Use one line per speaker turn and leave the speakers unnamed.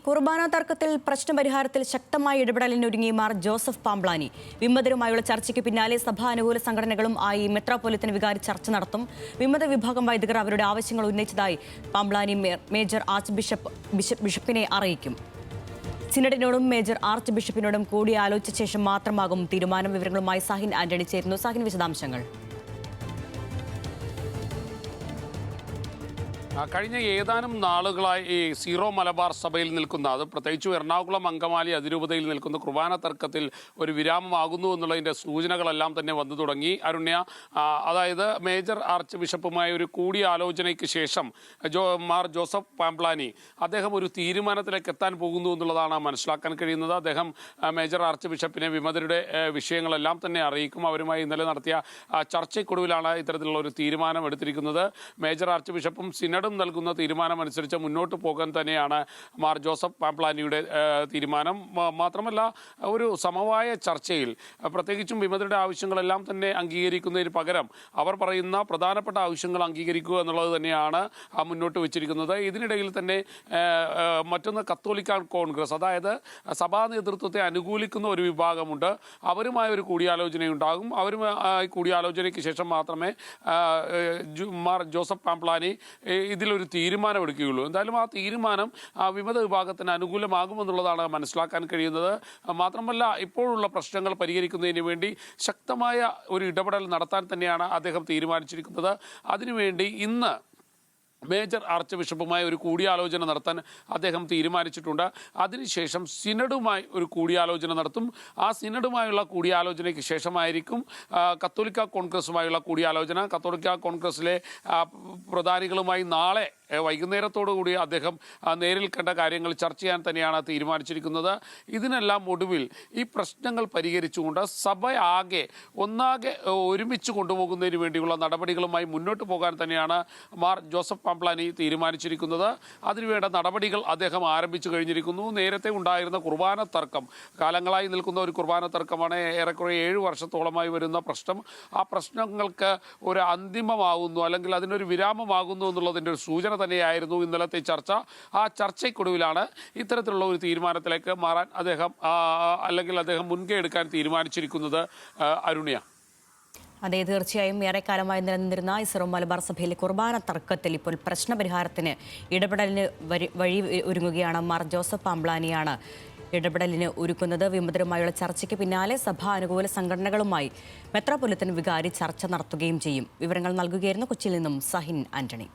കുർബാന തർക്കത്തിൽ പ്രശ്നപരിഹാരത്തിൽ ശക്തമായ ഇടപെടലിനൊരുങ്ങി മാർ ജോസഫ് പാംബ്ലാനി. വിമതരുമായുള്ള ചർച്ചയ്ക്ക് പിന്നാലെ സഭാനുകൂല സംഘടനകളും ആയി മെത്രാപ്പൊലീത്തൻ വികാരി ചർച്ച നടത്തും. വിമത വിഭാഗം വൈദികർ അവരുടെ ആവശ്യങ്ങൾ ഉന്നയിച്ചതായി പാംബ്ലാനി മേജർ ആർച്ച് ബിഷപ്പിനെ അറിയിക്കും. സിനഡിനോടും മേജർ ആർച്ച് ബിഷപ്പിനോടും കൂടിയാലോചിച്ച ശേഷം മാത്രമാകും തീരുമാനം. വിവരങ്ങളുമായി സാഹിൻ ആന്റണി ചേരുന്നു. സാഹിൻ, വിശദാംശങ്ങൾ.
കഴിഞ്ഞ ഏതാനും നാളുകളായി ഈ സീറോ മലബാർ സഭയിൽ നിൽക്കുന്ന, അത് പ്രത്യേകിച്ചും എറണാകുളം അങ്കമാലി അതിരൂപതയിൽ നിൽക്കുന്ന കുർബാന തർക്കത്തിൽ ഒരു വിരാമമാകുന്നു എന്നുള്ളതിൻ്റെ സൂചനകളെല്ലാം തന്നെ വന്നു തുടങ്ങി. അരുണ്യ, അതായത് മേജർ ആർച്ച് ബിഷപ്പുമായ ഒരു കൂടിയാലോചനയ്ക്ക് ശേഷം മാർ ജോസഫ് പാംബ്ലാനി അദ്ദേഹം ഒരു തീരുമാനത്തിലേക്ക് എത്താൻ പോകുന്നു എന്നുള്ളതാണ് മനസ്സിലാക്കാൻ കഴിയുന്നത്. അദ്ദേഹം മേജർ ആർച്ച് ബിഷപ്പിനെ വിമതരുടെ വിഷയങ്ങളെല്ലാം തന്നെ അറിയിക്കും. അവരുമായി ഇന്നലെ നടത്തിയ ചർച്ചയ്ക്കൊടുവിലാണ് ഇത്തരത്തിലുള്ള ഒരു തീരുമാനം എടുത്തിരിക്കുന്നത്. മേജർ ആർച്ച് ബിഷപ്പും സിനഡും നൽകുന്ന തീരുമാനമനുസരിച്ച് മുന്നോട്ട് പോകാൻ തന്നെയാണ് മാർ ജോസഫ് പാംബ്ലാനിയുടെ തീരുമാനം. മാത്രമല്ല, ഒരു സമവായ ചർച്ചയിൽ പ്രത്യേകിച്ചും വിമതരുടെ ആവശ്യങ്ങളെല്ലാം തന്നെ അംഗീകരിക്കുന്നതിന് പകരം അവർ പറയുന്ന പ്രധാനപ്പെട്ട ആവശ്യങ്ങൾ അംഗീകരിക്കുക എന്നുള്ളത് തന്നെയാണ് മുന്നോട്ട് വെച്ചിരിക്കുന്നത്. ഇതിനിടയിൽ തന്നെ മറ്റൊന്ന് കത്തോലിക്ക കോൺഗ്രസ്, അതായത് സഭാ നേതൃത്വത്തെ അനുകൂലിക്കുന്ന ഒരു വിഭാഗമുണ്ട്. അവരുമായ ഒരു കൂടിയാലോചനയുണ്ടാകും. അവരുമായി കൂടിയാലോചനയ്ക്ക് ശേഷം മാത്രമേ മാർ ജോസഫ് പാംബ്ലാനി ഇതിലൊരു തീരുമാനമെടുക്കുകയുള്ളൂ. എന്തായാലും ആ തീരുമാനം വിമത വിഭാഗത്തിന് അനുകൂലമാകുമെന്നുള്ളതാണ് മനസ്സിലാക്കാൻ കഴിയുന്നത്. മാത്രമല്ല, ഇപ്പോഴുള്ള പ്രശ്നങ്ങൾ പരിഹരിക്കുന്നതിന് വേണ്ടി ശക്തമായ ഒരു ഇടപെടൽ നടത്താൻ തന്നെയാണ് അദ്ദേഹം തീരുമാനിച്ചിരിക്കുന്നത്. അതിനുവേണ്ടി ഇന്ന് മേജർ ആർച്ച് ബിഷപ്പുമായി ഒരു കൂടിയാലോചന നടത്താൻ അദ്ദേഹം തീരുമാനിച്ചിട്ടുണ്ട്. അതിനുശേഷം സിനഡുമായി ഒരു കൂടിയാലോചന നടത്തും. ആ സിനഡുമായുള്ള കൂടിയാലോചനയ്ക്ക് ശേഷമായിരിക്കും കത്തോലിക്ക കോൺഗ്രസുമായുള്ള കൂടിയാലോചന. കത്തോലിക്ക കോൺഗ്രസിലെ പ്രധാനികളുമായി നാളെ വൈകുന്നേരത്തോടുകൂടി അദ്ദേഹം നേരിൽ കണ്ട കാര്യങ്ങൾ ചർച്ച ചെയ്യാൻ തന്നെയാണ് തീരുമാനിച്ചിരിക്കുന്നത്. ഇതിനെല്ലാം ഒടുവിൽ ഈ പ്രശ്നങ്ങൾ പരിഹരിച്ചുകൊണ്ട് സഭയാകെ ഒന്നാകെ ഒരുമിച്ച് കൊണ്ടുപോകുന്നതിന് വേണ്ടിയുള്ള നടപടികളുമായി മുന്നോട്ട് പോകാൻ തന്നെയാണ് മാർ ജോസഫ് പാംബ്ലാനി തീരുമാനിച്ചിരിക്കുന്നത്. അതിനുവേണ്ട നടപടികൾ അദ്ദേഹം ആരംഭിച്ചു കഴിഞ്ഞിരിക്കുന്നു. നേരത്തെ ഉണ്ടായിരുന്ന കുർബാന തർക്കം, കാലങ്ങളായി നിൽക്കുന്ന ഒരു കുർബാന തർക്കമാണ്, ഏറെക്കുറെ 7 വർഷത്തോളമായി വരുന്ന പ്രശ്നം. ആ പ്രശ്നങ്ങൾക്ക് ഒരു അന്തിമമാകുന്നു, അല്ലെങ്കിൽ അതിനൊരു വിരാമമാകുന്നു എന്നുള്ളതിൻ്റെ ഒരു സൂചന തന്നെയായിരുന്നു ഇന്നലത്തെ ചർച്ച. ആ ചർച്ചയ്ക്കൊടുവിലാണ് ഇത്തരത്തിലുള്ള ഒരു തീരുമാനത്തിലേക്ക് മാറാൻ അദ്ദേഹം മുൻകൈ എടുക്കാൻ തീരുമാനിച്ചിരിക്കുന്നത്. അരുണ്യ.
അതെ, തീർച്ചയായും ഏറെക്കാലമായി നിലനിന്നിരുന്ന സീറോ മലബാർ സഭയിലെ കുർബാന തർക്കത്തിൽ ഇപ്പോൾ പ്രശ്നപരിഹാരത്തിന് ഇടപെടലിന് വഴി ഒരുങ്ങുകയാണ്. മാർ ജോസഫ് പാംബ്ലാനിയാണ് ഇടപെടലിന് ഒരുക്കുന്നത്. വിമതരുമായുള്ള ചർച്ചയ്ക്ക് പിന്നാലെ സഭാ അനുകൂല സംഘടനകളുമായി മെത്രാപ്പൊലീത്തൻ വികാരി ചർച്ച നടത്തുകയും ചെയ്യും. വിവരങ്ങൾ നൽകുകയായിരുന്നു കൊച്ചിയിൽ നിന്നും സാഹിൻ ആന്റണി.